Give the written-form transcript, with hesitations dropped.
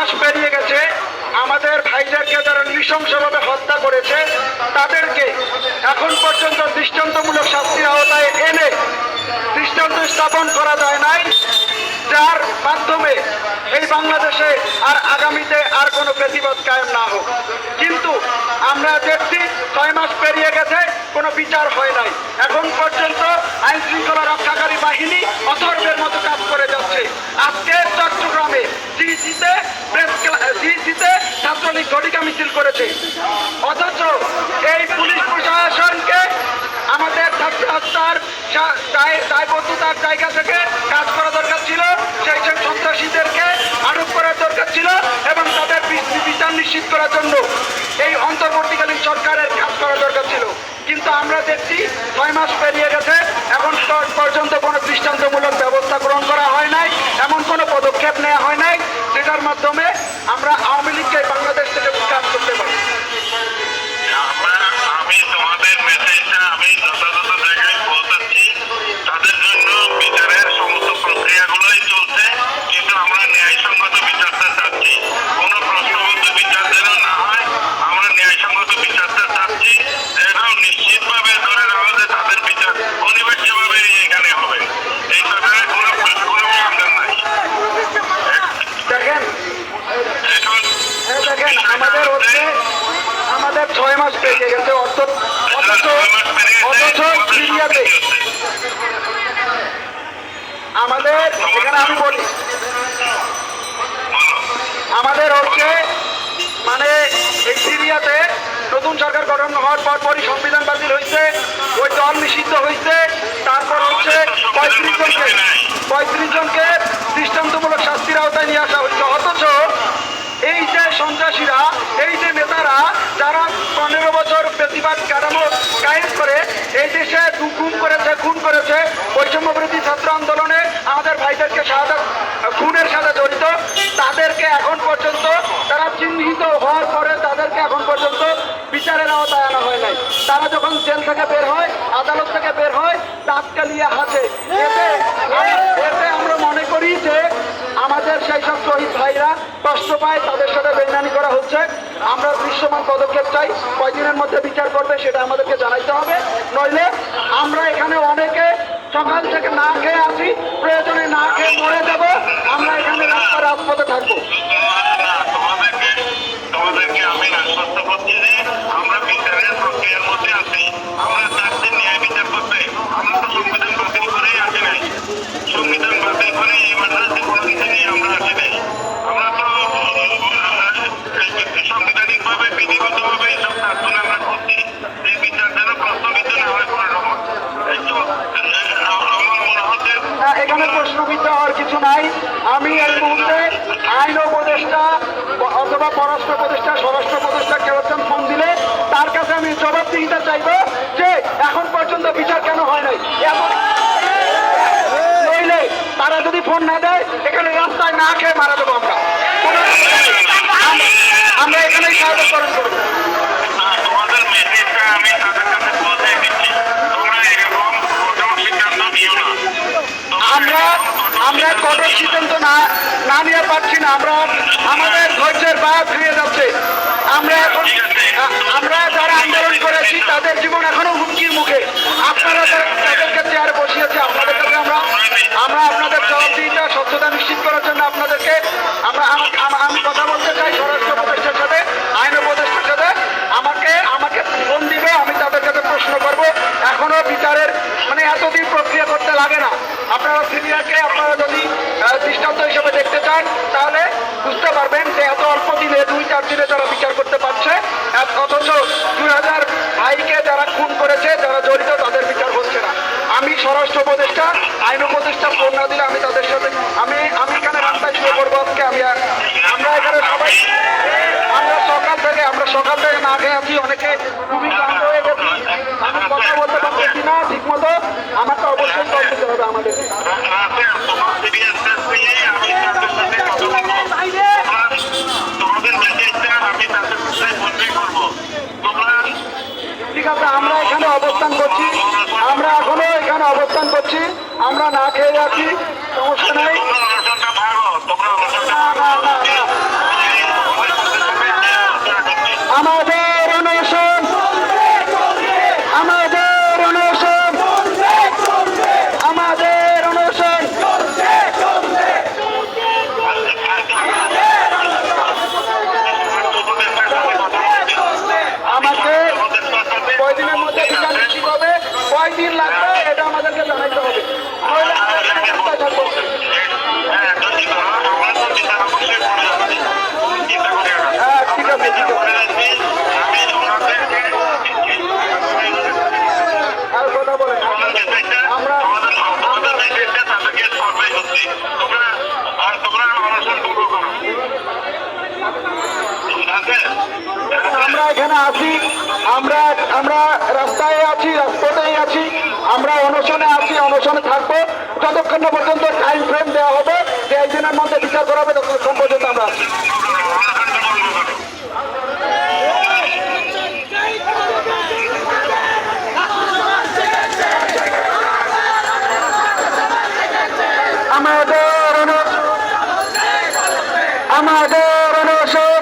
মাস পেরিয়ে গেছে, আমাদের ভাইদেরকে যারা নৃশংসভাবে হত্যা করেছে তাদেরকে এখন পর্যন্ত দৃষ্টান্তমূলক শাস্তির আওতায় এনে দৃষ্টান্ত স্থাপন করা যায় নাই, যার মাধ্যমে এই বাংলাদেশে আর আগামীতে আর কোনো প্রতিবাদ কায়েম না হোক। কিন্তু আমরা দেখছি 6 মাস পেরিয়ে গেছে, কোনো বিচার হয় নাই। এখন পর্যন্ত আইন শৃঙ্খলা রক্ষাকারী বাহিনী অথর্বের মতো কাজ করে যাচ্ছে। আজকে চট্টগ্রামে জিসিতে ছাত্রলীগ ঘটিকা মিছিল করেছে, অথচ এই পুলিশ প্রশাসনকে আমাদের ছাত্র হত্যার দায়বদ্ধতার জায়গা থেকে কাজ করা দরকার ছিল, সেই সব সন্ত্রাসীদেরকে আটক করার দরকার ছিল এবং তাদের বিচার নিশ্চিত করার জন্য এই অন্তর্বর্তীকালীন সরকারের কাজ করা দরকার ছিল। কিন্তু আমরা দেখছি 6 মাস পেরিয়ে গেছে, এখন পর্যন্ত কোনো দৃষ্টান্তমূলক ব্যবস্থা গ্রহণ করা হয় নাই, এমন কোনো পদক্ষেপ নেওয়া হয় নাই যেটার মাধ্যমে আমরা আওয়ামী লীগকে বাংলাদেশ থেকে উৎখাত করতে পারি। আমি তোমাদের মেসেজটা আমি যথাযথ জায়গায় পৌঁছাচ্ছি, তাদের জন্য বিচারের সমস্ত প্রক্রিয়াগুলোই চলছে, কিন্তু আমরা ন্যায়সঙ্গত বিচারটা চাচ্ছি। কোনো প্রশ্নবদ্ধ বিচার যেন না হয়, আমরা ন্যায়সঙ্গত বিচারটা চাচ্ছি, যেন নিশ্চিতভাবে ধরে নেওয়া যে তাদের বিচার অনিবার্যভাবে এখানে হবে। এই ব্যাপারে কোনো সন্দেহ নাই। দেখেন আমাদের 6 মাস পেরিয়ে গেছে, অথচ সিরিয়াতে আমাদের এখানে আমি বলি আমাদের হচ্ছে মানে এই সিরিয়াতে নতুন সরকার গঠন হওয়ার পরপরই সংবিধান বাতিল হয়েছে, ওই দল নিষিদ্ধ হয়েছে, তারপর হচ্ছে 35 জনকে দৃষ্টান্তমূলক শাস্তির আওতায় নিয়ে আসা হয়েছে। অথচ এই যে সন্ত্রাসীরা, এই যে নেতারা যারা 15 বছর প্রতিবাদ কাঠামো কায়েম করে এই দেশে খুন করেছে বৈষম্য বিরোধী ছাত্র আন্দোলনে আমাদের ভাইদেরকে খুনের সাথে জড়িত, তাদেরকে এখন পর্যন্ত তারা চিহ্নিত হওয়ার পরে তাদেরকে এখন পর্যন্ত বিচারের আওতায় আনা হয় নাই। তারা যখন জেল থেকে বের হয়, আদালত থেকে বের হয়, তাৎকালিয়া হাতে এতে আমরা মনে করি যে আমাদের সেই সব শহীদ ভাইরা কষ্ট পায়, তাদের সাথে বেইমানি করা হচ্ছে। আমরা দৃশ্যমান পদক্ষেপ চাই, কয়দিনের মধ্যে বিচার করবে সেটা আমাদেরকে জানাইতে হবে, নইলে আমরা এখানে অনেকে সকাল থেকে না খেয়ে আসি, প্রয়োজনে না খেয়ে মরে যাব, আমরা এখানে রাজপথে থাকবো। তোমাদেরকে আমি আশ্বস্ত করছি যে আমরা বিচারের প্রক্রিয়ার মধ্যে আছি। আমরা চাচ্ছি ন্যায় বিচার করতে। আমরা তো সংবিধান বাতিল করেই আসি নাই, সংবিধান বাতিল করে এই মাদ্রাসে কোনো কিছু নিয়ে আমরা আসি নাই। আমরা তো সাংবিধানিক ভাবে বিধিগতভাবে এইসব কাজগুলো আমরা করছি, যে বিচার যেন প্রস্তাবিত না হয় কোনো রকম। আমার মনে হচ্ছে এখানে প্রশ্নবিদ্ধ হওয়ার কিছু নাই। আমি এই মুহূর্তে আইন উপদেষ্টা অথবা পররাষ্ট্র উপদেষ্টা, স্বরাষ্ট্র উপদেষ্টা কেউ একজন ফোন দিলে তার কাছে আমি জবাবদিহিতা চাইবো যে এখন পর্যন্ত বিচার কেন হয় নাই। নইলে তারা যদি ফোন না দেয় এখানে রাস্তায় না খেয়ে মারা দেবো আমরা এখানেই সাহায্যকরণ করবো। তোমাদের মেসেজটা আমি তাদের কাছে পৌঁছে দিচ্ছি, তোমরা এরকম কঠোর সিদ্ধান্ত নিও না। আমরা কঠোর সিদ্ধান্ত না নিয়ে পারছি না, আমাদের ধৈর্যের বাঁধ ফিরে যাচ্ছে। আমরা যারা আন্দোলন করেছি তাদের জীবন এখনো হুমকির মুখে। আপনারা তাদেরকে চেয়ারে বসিয়েছি, আপনাদের কাছে আমরা আপনাদের জবাবদিহিতা স্বচ্ছতা নিশ্চিত করার জন্য আপনাদেরকে আমি কথা বলতে চাই স্বরাষ্ট্র উপদেষ্টার সাথে, আইন উপদেষ্টার সাথে। আমাকে ফোন দিবে, আমি তাদের কাছে প্রশ্ন করব। এখনো বিচারের মানে এতদিন প্রক্রিয়া করতে লাগে না। আপনারা সিনিয়রকে আপনারা যদি দৃষ্টান্ত হিসেবে দেখতে চান তাহলে বুঝতে পারবেন যে এত অল্প দিনে 2-4 দিনে যারা বিচার করতে পারছে, অথচ 2000 ভাইকে যারা খুন করেছে, যারা জড়িত, তাদের বিচার হচ্ছে না। আমি স্বরাষ্ট্র উপদেষ্টা, আইন উপদেষ্টা ফোন না দিলে আমি তাদের সাথে আমি এখানে রাস্তায় শুয়ে পড়বো আজকে। আমরা এখানে সবাই আমরা সকাল থেকে না খেয়ে আছি, অনেকে খুবই ক্লান্ত হয়ে গেছি, আমি কথা বলতে পারছি না ঠিক মতো। আমাকে অবশ্যই জল দিতে হবে আমাদের। ঠিক আছে, আমরা এখানে অবস্থান করছি, আমরা এখনো এখানে অবস্থান করছি, আমরা না খেয়ে যাচ্ছি, সমস্যা নেই। আছি, আমরা আমরা রাস্তায় আছি, রাজপথেই আছি, আমরা অনশনে আছি, অনশনে থাকবো যতক্ষণ না পর্যন্ত টাইম ফ্রেম দেওয়া হবে যে এই দিনের মধ্যে বিচার করা হবে ততক্ষণ পর্যন্ত আমরা আছি। আমাদের অনশন